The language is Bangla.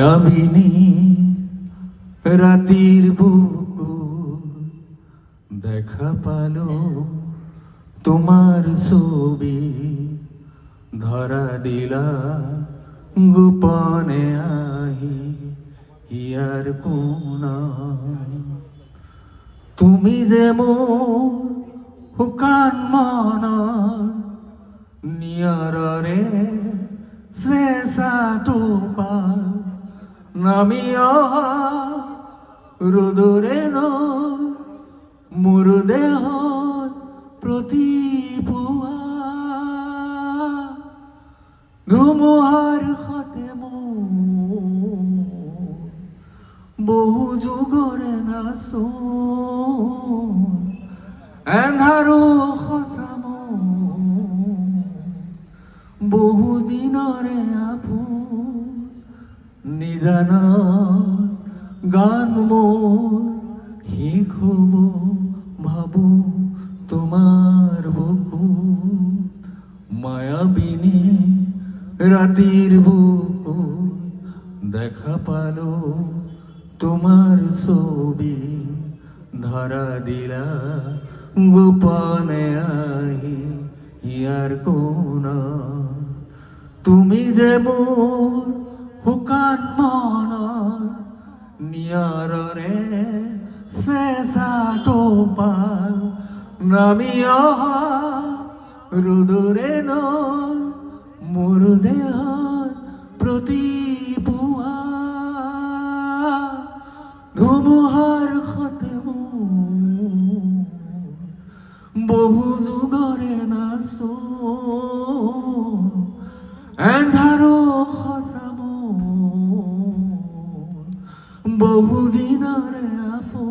মায়াবিনী রাতির বুকু দেখা পালো তোমার ছবি ধরা দিলা গোপনে আহি হিয়ার কোনা তুমি যে মোর হুকান মন নিয়ରରେ চেঁচা টোপাল নামিয়া রোদরে মোৰ দেহত প্ৰতি পুৱা ধুমুহাৰ সতে মোৰ বহু যুগৰে নাচোন এন্ধাৰো সঁচা বহু দিনৰে আপোন নিজানত গান মোৰ শেষ হ'ব ভাবো তোমার বুকু মায়াবিনী রাতির বুকু দেখা পালো তোমার ছবি ধরা দিলা গোপনে আহি ইয়ার কোনা তুমি যে মোর হুকান মন নিয়ରରେ চেঁচা টোপাল নামিয়া রোদরে মোৰ দেহত প্ৰতি পুৱা ধুমুহাৰ সতে বহু যুগৰে নাচোন এন্ধাৰো সঁচা বহু দিনৰে আপোন